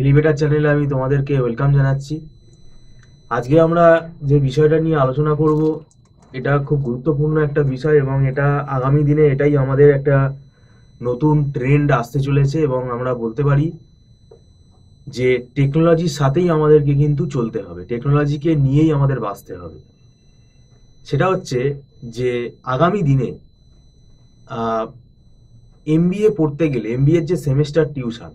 Elevator চ্যানেলে আমি তোমাদেরকে ওয়েলকাম জানাচ্ছি। আজকে আমরা যে বিষয়টা নিয়ে আলোচনা করব এটা খুব গুরুত্বপূর্ণ একটা বিষয় এবং এটা আগামী দিনে এটাই আমাদের একটা নতুন ট্রেন্ড আসতে চলেছে এবং আমরা বলতে পারি যে টেকনোলজির সাথেই আমাদেরকে কিন্তু চলতে হবে, টেকনোলজিকে নিয়েই আমাদের বাঁচতে হবে। সেটা হচ্ছে যে আগামী দিনে এমবিএ পড়তে গেলে এমবিএর যে সেমেস্টার টিউশন,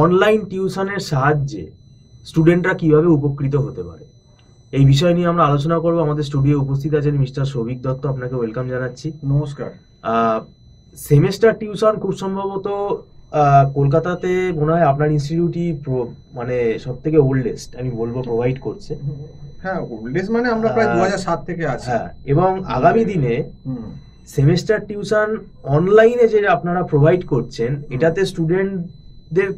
অনলাইন টিউশনের সাহায্যে স্টুডেন্টরা কিভাবে উপকৃত হতে পারে, এই বিষয় নিয়ে আমরা আলোচনা করব। আমাদের স্টুডিও উপস্থিত আছেন মিস্টার সৌভিক দত্ত, আপনাকে ওয়েলকাম জানাচ্ছি। নমস্কার। সেমেস্টার টিউশন খুব সম্ভবত কলকাতাতে মনে হয় আপনার ইনস্টিটিউটই মানে সব থেকে ওল্ডেস্ট আমি বলবো প্রোভাইড করছে। হ্যাঁ, ওল্ডেস্ট মানে আমরা প্রায় 2007 থেকে আছি। হ্যাঁ, এবং আগামী দিনে সেমেস্টার টিউশন অনলাইনে যে আপনারা প্রোভাইড করছেন, এটাতে স্টুডেন্টদের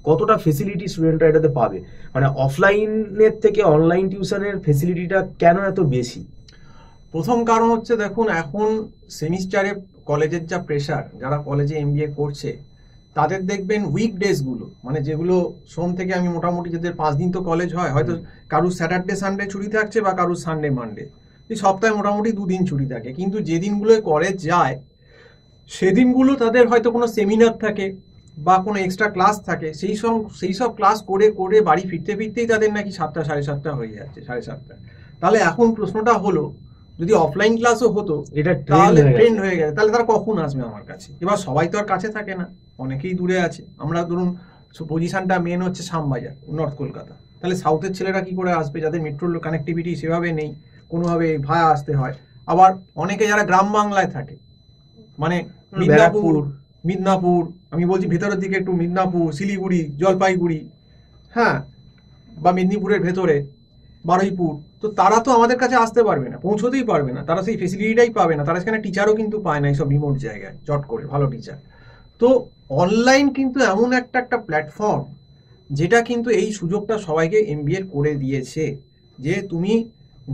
কতটা ফেসিলিটি স্টুডেন্টরা এটাতে পাবে, মানে অফলাইনের থেকে অনলাইন টিউশনের ফেসিলিটিটা কেন এত বেশি? প্রথম কারণ হচ্ছে, দেখুন এখন সেমিস্টারে কলেজের যা প্রেশার, যারা কলেজে এমবিএ করছে তাদের দেখবেন উইকডেজ গুলো, মানে যেগুলো সোম থেকে আমি মোটামুটি যাদের 5 দিন তো কলেজ হয়, হয়তো কারুর স্যাটারডে সানডে ছুটি থাকছে বা কারুর সানডে মানডে, এই সপ্তাহে মোটামুটি 2 দিন ছুটি থাকে। কিন্তু যে দিনগুলোয় কলেজ যায় সেদিনগুলো তাদের হয়তো কোনো সেমিনার থাকে বা কোনো এক্সট্রা ক্লাস থাকে, সেই সব ক্লাস করে করে বাড়ি ফিরতে ফিরতেই তাদের নাকি 7টা 7:30 হয়ে যাচ্ছে, 7:30। তাহলে এখন প্রশ্নটা হলো, যদি অফলাইন ক্লাসও হতো, এটা তাহলে ট্রেন্ড হয়ে গেছে, তাহলে তারা কখন আসবে আমার কাছে? এবার সবাই তো আর কাছে থাকে না, অনেকেই দূরে আছে। আমরা ধরুন পজিশনটা মেন হচ্ছে শ্যামবাজার, নর্থ কলকাতা, তাহলে সাউথের ছেলেরা কি করে আসবে, যাদের মেট্রো কানেক্টিভিটি সেভাবে নেই, কোনোভাবে ভায়া আসতে হয়। আবার অনেকে যারা গ্রাম বাংলায় থাকে, মানে মিদনাপুর, আমি বলছি ভেতরের দিকে একটু, মিদনাপুর, শিলিগুড়ি, জলপাইগুড়ি, হ্যাঁ, বা মেদিনীপুরের ভেতরে বারুইপুর, তো তারা তো আমাদের কাছে আসতে পারবে না, পৌঁছতেই পারবে না, তারা সেই ফেসিলিটিটাই পাবে না। তারা সেখানে টিচারও কিন্তু পায় না এইসব রিমোট জায়গায় চট করে ভালো টিচার। তো অনলাইন কিন্তু এমন একটা প্ল্যাটফর্ম যেটা কিন্তু এই সুযোগটা সবাইকে এমবিএ করে দিয়েছে, যে তুমি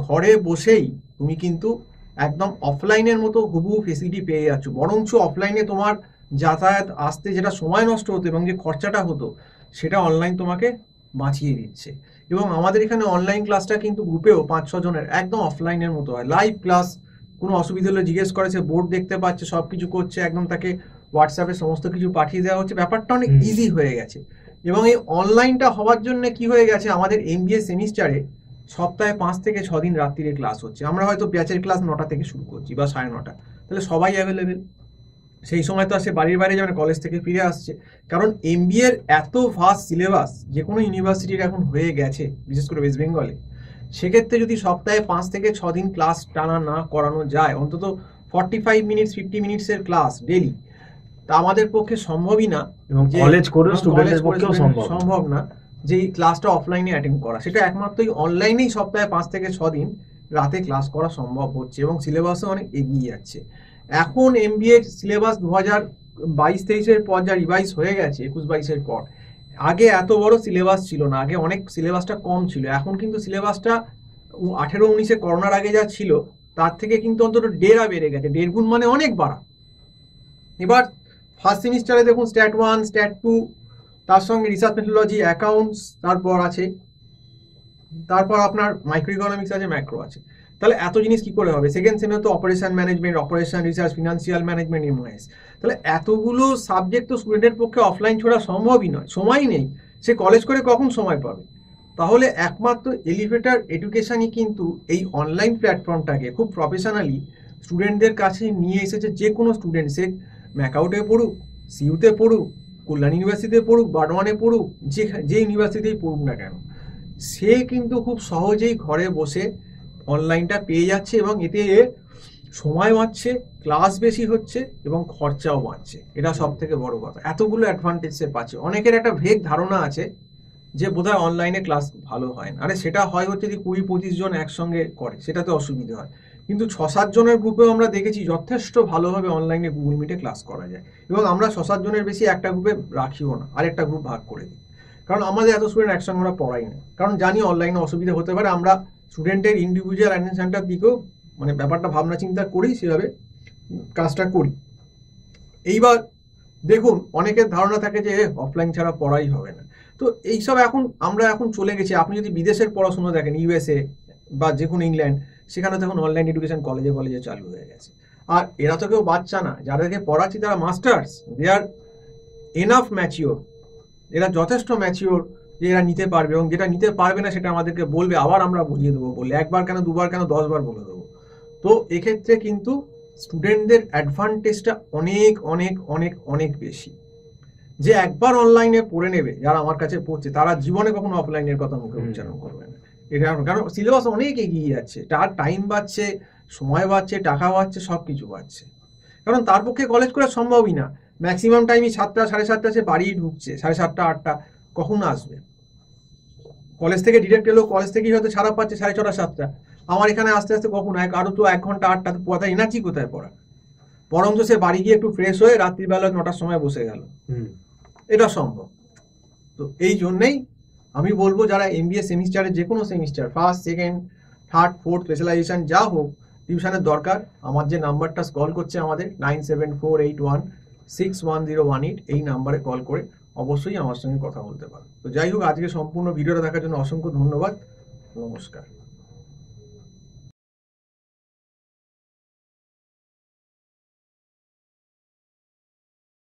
ঘরে বসেই তুমি কিন্তু একদম অফলাইনের মতো হুবহু ফেসিলিটি পেয়ে যাচ্ছ। বরঞ্চ অফলাইনে তোমার যাতায়াত আসতে যেটা সময় নষ্ট হতো এবং যে খরচাটা হতো, সেটা অনলাইন তোমাকে বাঁচিয়ে দিচ্ছে। এবং আমাদের এখানে অনলাইন ক্লাসটা কিন্তু গ্রুপেও 5-6 জনের একদম অফলাইনের মতো হয়, লাইভ ক্লাস। কোনো অসুবিধা হলে জিজ্ঞেস করেছে, বোর্ড দেখতে পাচ্ছে, সব কিছু করছে, একদম তাকে হোয়াটসঅ্যাপে সমস্ত কিছু পাঠিয়ে দেওয়া হচ্ছে, ব্যাপারটা অনেক ইজি হয়ে গেছে। এবং এই অনলাইনটা হওয়ার জন্য কি হয়ে গেছে, আমাদের এমবিএ সেমিস্টারে সপ্তাহে 5 থেকে 6 দিন রাত্রিরে ক্লাস হচ্ছে। আমরা হয়তো ব্যাচের ক্লাস 9টা থেকে শুরু করছি বা 9:30, তাহলে সবাই অ্যাভেলেবেল। সেই সময় তো আসে বাড়ির বাইরে যাবেন, কলেজ থেকে ফিরে আসছে। কারণ এমবিএ এর এত ভাস্ট সিলেবাস যে কোনো ইউনিভার্সিটির এখন হয়ে গেছে, বিশেষ করে ওয়েস্ট বেঙ্গলে। সেক্ষেত্রে যদি সপ্তাহে 5 থেকে 6 দিন ক্লাস টানা না করানো যায়, অন্তত 45 মিনিটস 50 মিনিটসের ক্লাস ডেলি, তা আমাদের পক্ষে সম্ভবই না, এবং কলেজ করে স্টুডেন্টদের পক্ষেও সম্ভব না যে এই ক্লাসটা অফলাইনে অ্যাটেন্ড করা। সেটা একমাত্রই অনলাইনেই সপ্তাহে 5 থেকে 6 দিন রাতে ক্লাস করা সম্ভব হচ্ছে এবং সিলেবাসও অনেক এগিয়ে যাচ্ছে। এখন এমবিএ সিলেবাস 2022-23-এর পর যা রিভাইজ হয়ে গেছে, 21-22-এর পর, আগে এত বড় সিলেবাস ছিল না, আগে অনেক সিলেবাসটা কম ছিল। এখন কিন্তু সিলেবাসটা 18-19-এ করোনার আগে যা ছিল তার থেকে কিন্তু অন্তত 1.5 বেড়ে গেছে, 1.5 গুণ, মানে অনেক বাড়া। এবার ফার্স্ট সেমিস্টারে দেখুন স্ট্যাট 1, স্ট্যাট 2, তার সঙ্গে রিসার্চ মেথোডোলজি, অ্যাকাউন্টস, তারপর আছে, তারপর আপনার মাইক্রো ইকোনমিক্স আছে, ম্যাক্রো আছে। তাহলে এত জিনিস কি করে হবে? সেকেন্ড সেমে তো operation management, operation research, financial management, MoS. তাহলে এতগুলো সাবজেক্ট তো স্টুডেন্টের পক্ষে অফলাইন ছোড়া সম্ভবই নয়, সময়ই নেই। সে কলেজ করে কখন সময় পাবে? তাহলে একমাত্র এলিভেটর এডুকেশনই কিন্তু এই অনলাইন প্ল্যাটফর্মটাকে খুব প্রফেশনালি স্টুডেন্টদের কাছে নিয়ে এসেছে। যে কোনো স্টুডেন্ট, সে ম্যাকাউটে পড়ুক, সিইউতে পড়ুক, কল্যাণ ইউনিভার্সিটিতে পড়ুক, বার্ডওয়ানে পড়ুক, যে ইউনিভার্সিটিতেই পড়ুক না কেন, সে কিন্তু খুব সহজেই ঘরে বসে অনলাইনটা পেয়ে যাচ্ছে এবং এতে সময় বাঁচছে, ক্লাস বেশি হচ্ছে এবং খরচাও বাঁচছে। এটা সব থেকে বড় কথা, এতগুলো অ্যাডভান্টেজ সে পাচ্ছে। অনেকের একটা ভেগ ধারণা আছে যে বোধহয় অনলাইনে ক্লাস ভালো হয় না। আরে সেটা হয় হচ্ছে যদি 20-25 জন একসঙ্গে করে, সেটাতে অসুবিধা হয়। কিন্তু 6-7 জনের গ্রুপেও আমরা দেখেছি যথেষ্ট ভালোভাবে অনলাইনে গুগল মিটে ক্লাস করা যায়। এবং আমরা 6-7 জনের বেশি একটা গ্রুপে রাখিও না, আরেকটা গ্রুপ ভাগ করে দিই। কারণ আমাদের এত স্টুডেন্ট একসঙ্গে আমরা পড়াই না, কারণ জানি অনলাইনে অসুবিধা হতে পারে। আমরা স্টুডেন্টের ইন্ডিভিজুয়াল অ্যাটেনশনটার দিকেও ব্যাপারটা ভাবনা চিন্তা করি, সেভাবে কাজটা করি। এইবার দেখুন, অনেকের ধারণা থাকে যে অফলাইন ছাড়া পড়াই হবে না। তো এইসব আমরা এখন চলে গেছি। আপনি যদি বিদেশের পড়াশোনা দেখেন, ইউএসএ বা যে কোনো ইংল্যান্ড, সেখানে দেখুন অনলাইন এডুকেশন কলেজে কলেজে চালু হয়ে গেছে। আর এরা তো কেউ বাচ্চা না, যাদেরকে পড়াচ্ছি তারা masters, they are enough mature, এরা যথেষ্ট ম্যাচিওর যে এরা নিতে পারবে, এবং যেটা নিতে পারবে না সেটা আমাদেরকে বলবে, আবার আমরা বুঝিয়ে দেবো, বলে একবার কেন, দুবার কেন, 10 বার বলে দেবো। তো এক্ষেত্রে কিন্তু স্টুডেন্টদের অ্যাডভান্টেজটা অনেক অনেক অনেক অনেক বেশি। যে একবার অনলাইনে পড়ে নেবে, যারা আমার কাছে পড়ছে, তারা জীবনে কখনো অফলাইনের কথা মুখে উচ্চারণ করবে না। এটা কারণ সিলেবাস অনেক এগিয়ে যাচ্ছে, তার টাইম বাড়ছে, সময় বাড়ছে, টাকা বাড়ছে, সবকিছু বাড়ছে। কারণ তার পক্ষে কলেজ করা সম্ভবই না। ম্যাক্সিমাম টাইমই 7টা, 7:30 সে বাড়ি ঢুকছে, 7:30, 8টা কখন আসবে? কলেজ থেকে ডিরেক্ট এলো, কলেজ থেকেই হয়তো ছাড়া পাচ্ছে 6:30, 7টা। আমার এখানে আস্তে আস্তে কখন আরো তো 1 ঘন্টা, 8টা পড়া, এনার্জি কোথায় পড়া? বরঞ্চ সে বাড়ি গিয়ে একটু ফ্রেশ হয়ে রাত্রিবেলা 9টার সময় বসে গেল, এটা সম্ভব। তো এই জন্যেই আমি বলবো, যারা এমবিএ সেমিস্টারে, যে কোনো semester, first, second, third, fourth, specialization যা হোক, টিউশনের দরকার, আমার যে নাম্বারটা স্ক্রল করছে আমাদের 9748161018, এই নাম্বারে কল করে অবশ্যই আমার সঙ্গে কথা বলতে পারো। তো যাই হোক, আজকে সম্পূর্ণ ভিডিওটা দেখার জন্য অসংখ্য ধন্যবাদ। নমস্কার।